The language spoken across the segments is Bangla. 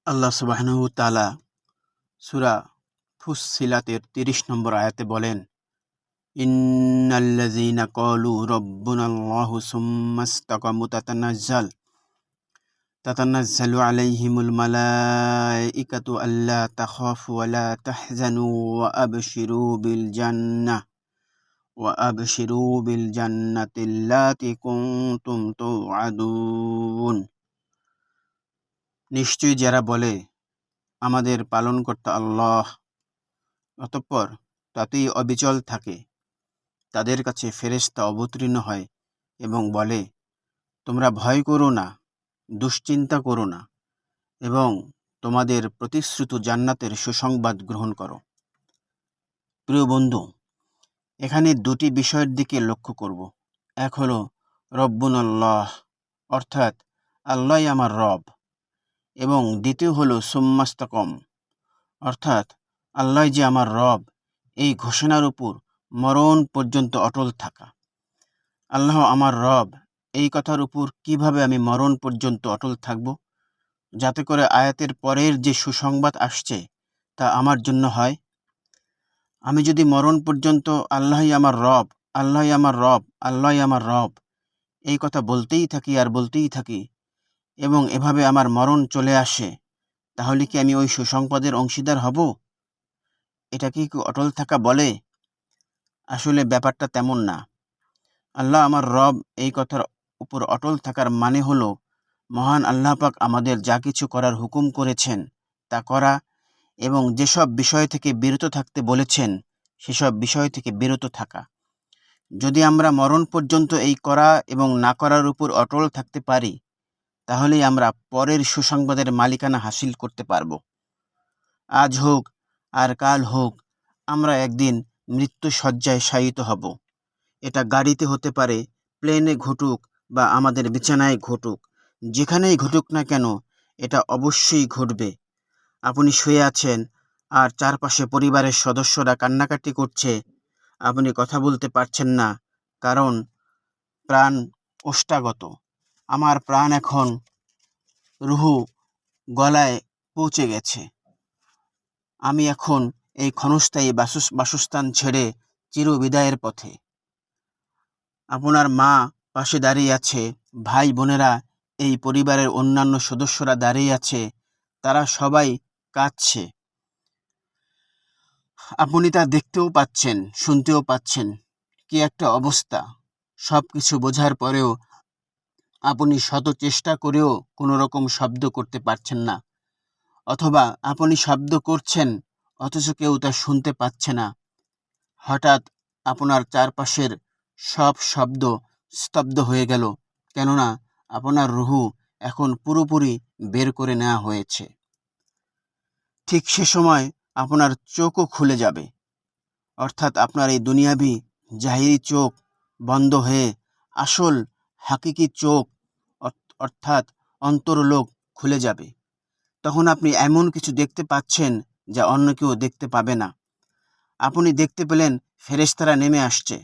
আল্লাহ সুবহানাহু ওয়া তাআলা সূরা ফুসসিলাতের ৩০ নম্বর আয়াতে বলেন, ইন্নাল্লাযীনা ক্বালু রাব্বুনাল্লাহু সুম্মাস্তাকামু তাতানাজ্জালু আলাইহিমুল মালাঈকাতু আল্লা তাখাফু ওয়া লা তাহজানু ওয়া আবশিরু বিল জান্নাতিল্লাতী কুনতুম তুআদুন। নিশ্চয়ই যারা বলে আমাদের পালনকর্তা আল্লাহ, অতঃপর তাতেই অবিচল থাকে, তাদের কাছে ফেরেশতা অবতীর্ণ হয় এবং বলে, তোমরা ভয় করো না, দুশ্চিন্তা করো না এবং তোমাদের প্রতিশ্রুত জান্নাতের সুসংবাদ গ্রহণ করো। প্রিয় বন্ধু, এখানে দুটি বিষয়ের দিকে লক্ষ্য করব। এক হলো রব্বুনাল্লাহ, অর্থাৎ আল্লাহই আমার রব, এবং দ্বিতীয় হলো সুম্মাস্তাকম, অর্থাৎ আল্লাহ যে আমার রব, এই ঘোষণার উপর মরণ পর্যন্ত অটল থাকা। আল্লাহ আমার রব, এই কথার উপর কিভাবে আমি মরণ পর্যন্ত অটল থাকব, যাতে করে আয়াতের পরের যে সুসংবাদ আসছে তা আমার জন্য হয়। আমি যদি মরণ পর্যন্ত আল্লাহই আমার রব, আল্লাহই আমার রব, আল্লাহই আমার রব এই কথা বলতেই থাকি আর বলতেই থাকি এবং এভাবে আমার মরণ চলে আসে, তাহলে কি আমি ওই সুসংবাদের অংশীদার হব? এটা কি অটল থাকা বলে? আসলে ব্যাপারটা তেমন না। আল্লাহ আমার রব এই কথার উপর অটল থাকার মানে হলো মহান আল্লাহ পাক আমাদের যা কিছু করার হুকুম করেছেন তা করা এবং যেসব বিষয় থেকে বিরত থাকতে বলেছেন সেসব বিষয় থেকে বিরত থাকা। যদি আমরা মরণ পর্যন্ত এই করা এবং না করার উপর অটল থাকতে পারি, তাহলেই আমরা পরের সুসংবাদের মালিকানা হাসিল করতে পারব। আজ হোক আর কাল হোক, আমরা একদিন মৃত্যু শয্যায় শায়িত হব। এটা গাড়িতে হতে পারে, প্লেনে ঘটুক বা আমাদের বিছানায় ঘটুক, যেখানেই ঘটুক না কেন এটা অবশ্যই ঘটবে। আপনি শুয়ে আছেন আর চারপাশে পরিবারের সদস্যরা কান্নাকাটি করছে, আপনি কথা বলতে পারছেন না, কারণ প্রাণ ওষ্ঠাগত। আমার প্রাণ এখন রুহু গলায় পৌঁছে গেছে। আমি এখন এই ক্ষণস্থায়ী বাসস্থান ছেড়ে চিরবিদায়ের পথে। আপনার মা পাশে দাঁড়িয়ে আছে, ভাই বোনেরা, এই পরিবারের অন্যান্য সদস্যরা দাঁড়িয়ে আছে, তারা সবাই কাঁদছে। আপনি তা দেখতেও পাচ্ছেন, শুনতেও পাচ্ছেন। কি একটা অবস্থা! সব কিছু বোঝার পরেও আপনি শত চেষ্টা করেও কোনো রকম শব্দ করতে পারছেন না, অথবা আপনি শব্দ করছেন অথচ কেউ তা শুনতে পাচ্ছে না। হঠাৎ আপনার চারপাশের সব শব্দ স্তব্ধ হয়ে গেল, কেননা আপনার রুহু এখন পুরোপুরি বের করে নেওয়া হয়েছে। ঠিক সে সময় আপনার চোখও খুলে যাবে, অর্থাৎ আপনার এই দুনিয়াবি জাহিরি চোখ বন্ধ হয়ে আসল হাকিকি চোখ অর্থাৎ অন্তরলোক খুলে যাবে। তখন আপনি এমন কিছু দেখতে পাচ্ছেন যা অন্য কেউ দেখতে পাবে না। আপনি দেখতে পেলেন ফেরেশতারা নেমে আসছে।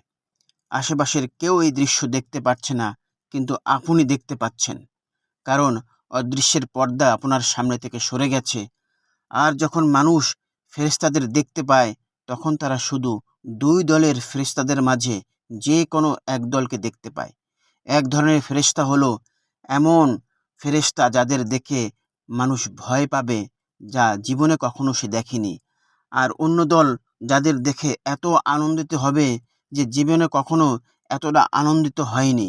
আশেপাশের কেউ এই দৃশ্য দেখতে পাচ্ছে না, কিন্তু আপনি দেখতে পাচ্ছেন, কারণ অদৃশ্যের পর্দা আপনার সামনে থেকে সরে গেছে। আর যখন মানুষ ফেরেশতাদের দেখতে পায়, তখন তারা শুধু দুই দলের ফেরেশতাদের মাঝে যে কোনো এক দলকে দেখতে পায়। এক ধরনের ফেরেশতা হলো এমন ফেরেশতা যাদের দেখে মানুষ ভয় পাবে, যা জীবনে কখনো সে দেখেনি। আর অন্য দল যাদের দেখে এত আনন্দিত হবে যে জীবনে কখনো এতটা আনন্দিত হয়নি।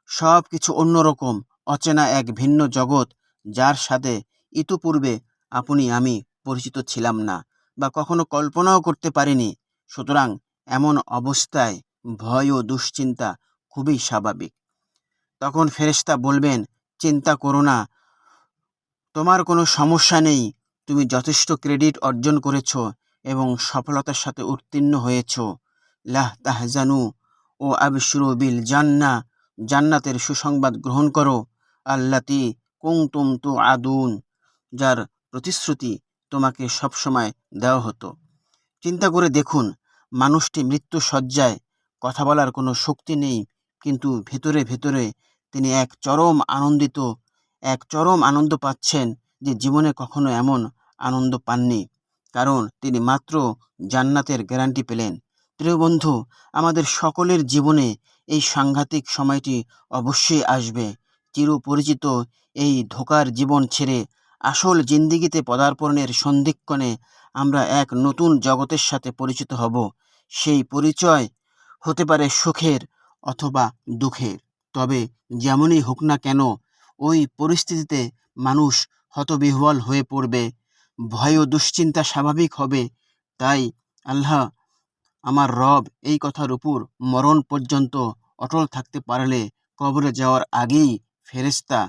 সব কিছু অন্যরকম, অচেনা এক ভিন্ন জগৎ, যার সাথে ইতিপূর্বে আপনি আমি পরিচিত ছিলাম না বা কখনো কল্পনাও করতে পারিনি। সুতরাং এমন অবস্থায় ভয় ও দুশ্চিন্তা খুবই স্বাভাবিক। তখন ফেরেশতা বলবেন, চিন্তা করো না, তোমার কোনো সমস্যা নেই, তুমি যথেষ্ট ক্রেডিট অর্জন করেছ এবং সফলতার সাথে উত্তীর্ণ হয়েছ। লা তাহজানু ও আবশিরু বিল জান্নাহ, জান্নাতের সুসংবাদ গ্রহণ করো, আল্লাতী কুনতুম তুআদুন, যার প্রতিশ্রুতি তোমাকে সবসময় দেওয়া হতো। চিন্তা করে দেখুন, মানুষটি মৃত্যু শয্যায়, কথা বলার কোনো শক্তি নেই, কিন্তু ভেতরে ভেতরে তিনি এক চরম আনন্দ পাচ্ছেন যে জীবনে কখনো এমন আনন্দ পাননি, কারণ তিনি মাত্র জান্নাতের গ্যারান্টি পেলেন। প্রিয় বন্ধু, আমাদের সকলের জীবনে এই সাংঘাতিক সময়টি অবশ্যই আসবে। চিরপরিচিত এই ধোঁকার জীবন ছেড়ে আসল জিন্দিগিতে পদার্পণের সন্ধিক্ষণে আমরা এক নতুন জগতের সাথে পরিচিত হব। সেই পরিচয় হতে পারে সুখের অথবা দুঃখের। তবে যেমনই হোক না কেন, ওই পরিস্থিতিতে মানুষ হতবিহ্বল হয়ে পড়বে, ভয় ও দুশ্চিন্তা স্বাভাবিক হবে। তাই আল্লাহ আমার রব এই কথার উপর মরণ পর্যন্ত অটল থাকতে পারলে কবরে যাওয়ার আগেই ফেরেশতা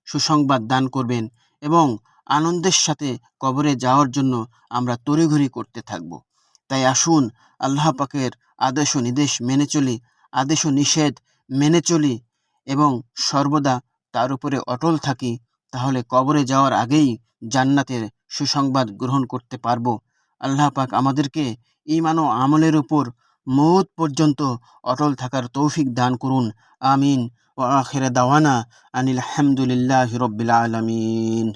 সুসংবাদ দান করবেন এবং আনন্দের সাথে কবরে যাওয়ার জন্য আমরা তড়িঘড়ি করতে থাকব। তাই আসুন আল্লাহ পাকের আদেশ ও নির্দেশ মেনে চলি, আদেশ ও নিষেধ মেনে চলি এবং সর্বদা তার উপরে অটল থাকি। তাহলে কবরে যাওয়ার আগেই জান্নাতের সুসংবাদ গ্রহণ করতে পারব। আল্লাহ পাক আমাদেরকে ঈমান ও আমলের উপর মউত পর্যন্ত অটল থাকার তৌফিক দান করুন। আমিন। ওয়া আখির দাওয়ানা আনিল হামদুলিল্লাহি রাব্বিল আলামিন।